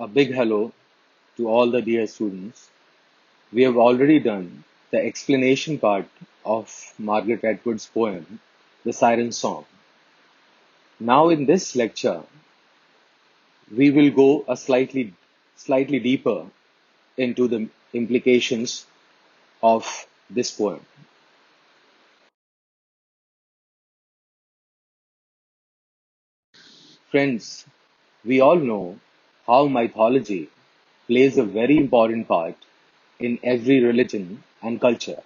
A big hello to all the dear students. We have already done the explanation part of Margaret Atwood's poem, The Siren Song. Now, in this lecture, we will go slightly deeper into the implications of this poem. Friends, we all know how mythology plays a very important part in every religion and culture.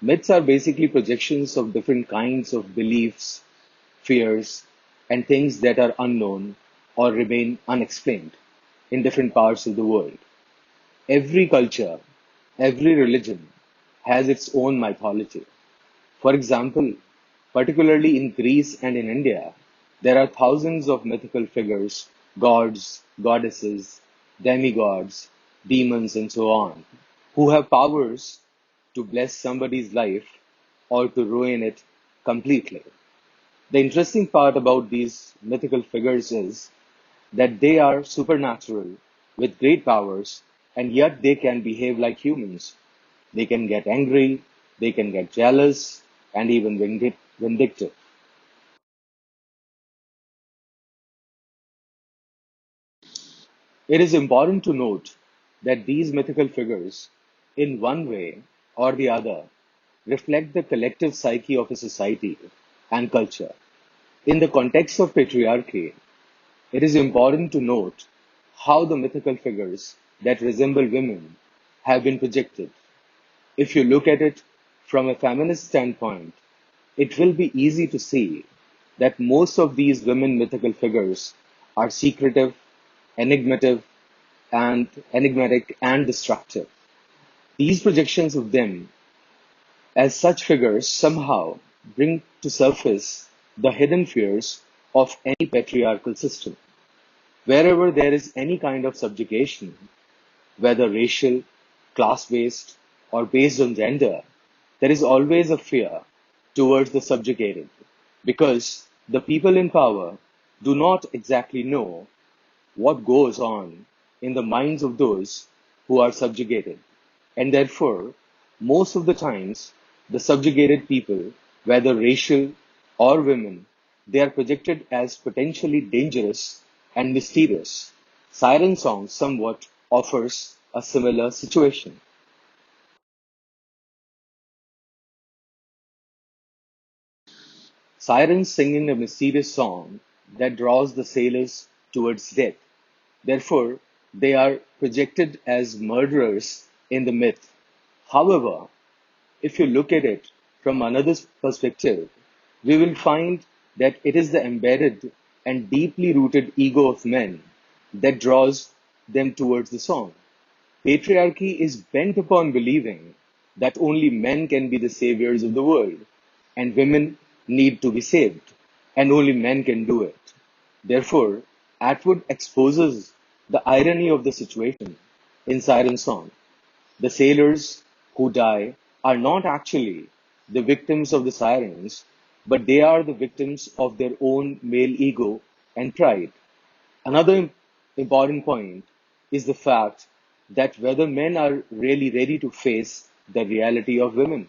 Myths are basically projections of different kinds of beliefs, fears, and things that are unknown or remain unexplained in different parts of the world. Every culture, every religion has its own mythology. For example, particularly in Greece and in India, there are thousands of mythical figures, gods, goddesses, demigods, demons, and so on, who have powers to bless somebody's life or to ruin it completely. The interesting part about these mythical figures is that they are supernatural with great powers, and yet they can behave like humans. They can get angry, they can get jealous, and even vindictive. It is important to note that these mythical figures, in one way or the other, reflect the collective psyche of a society and culture. In the context of patriarchy, it is important to note how the mythical figures that resemble women have been projected. If you look at it from a feminist standpoint, it will be easy to see that most of these women mythical figures are secretive, enigmatic, and destructive. These projections of them as such figures somehow bring to surface the hidden fears of any patriarchal system. Wherever there is any kind of subjugation, whether racial, class based, or based on gender, there is always a fear towards the subjugated because the people in power do not exactly know what goes on in the minds of those who are subjugated. And therefore, most of the times, the subjugated people, whether racial or women, they are projected as potentially dangerous and mysterious. Siren Song somewhat offers a similar situation. Sirens singing a mysterious song that draws the sailors towards death. Therefore, they are projected as murderers in the myth. However, if you look at it from another perspective, we will find that it is the embedded and deeply rooted ego of men that draws them towards the song. Patriarchy is bent upon believing that only men can be the saviors of the world, and women need to be saved, and only men can do it. Therefore, Atwood exposes the irony of the situation in Siren Song. The sailors who die are not actually the victims of the sirens, but they are the victims of their own male ego and pride. Another important point is the fact that whether men are really ready to face the reality of women.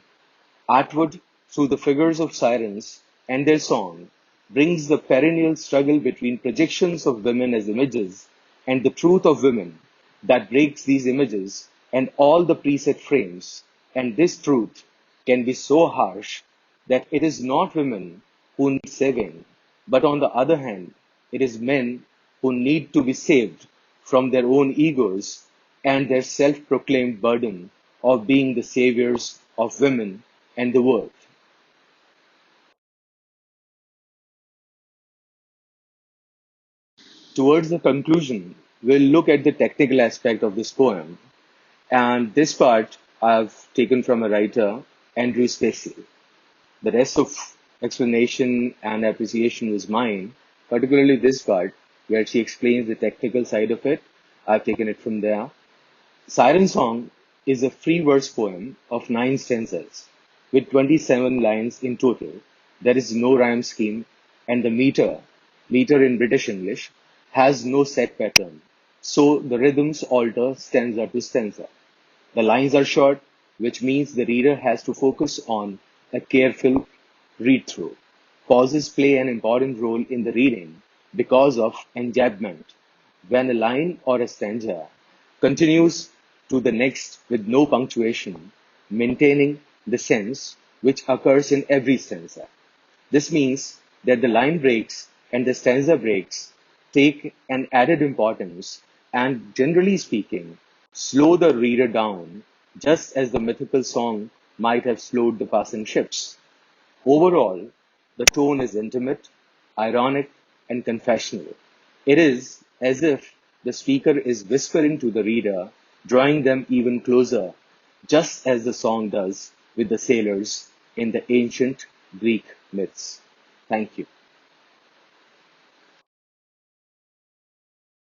Atwood, through the figures of sirens and their song, brings the perennial struggle between projections of women as images and the truth of women that breaks these images and all the preset frames. And this truth can be so harsh that it is not women who need saving, but on the other hand, it is men who need to be saved from their own egos and their self proclaimed burden of being the saviors of women and the world. Towards the conclusion, we'll look at the technical aspect of this poem, and this part I've taken from a writer, Andrew Stacy. The rest of explanation and appreciation was mine, particularly this part where she explains the technical side of it. I've taken it from there. Siren Song is a free verse poem of 9 stanzas with 27 lines in total. There is no rhyme scheme, and the meter in British English, has no set pattern. so the rhythms alter stanza to stanza. The lines are short, which means the reader has to focus on a careful read through. Pauses play an important role in the reading because of enjambment. When a line or a stanza continues to the next with no punctuation, maintaining the sense which occurs in every stanza. This means that the line breaks and the stanza breaks take an added importance and, generally speaking, slow the reader down just as the mythical song might have slowed the passing ships. Overall, the tone is intimate, ironic, and confessional. It is as if the speaker is whispering to the reader, drawing them even closer, just as the song does with the sailors in the ancient Greek myths. Thank you.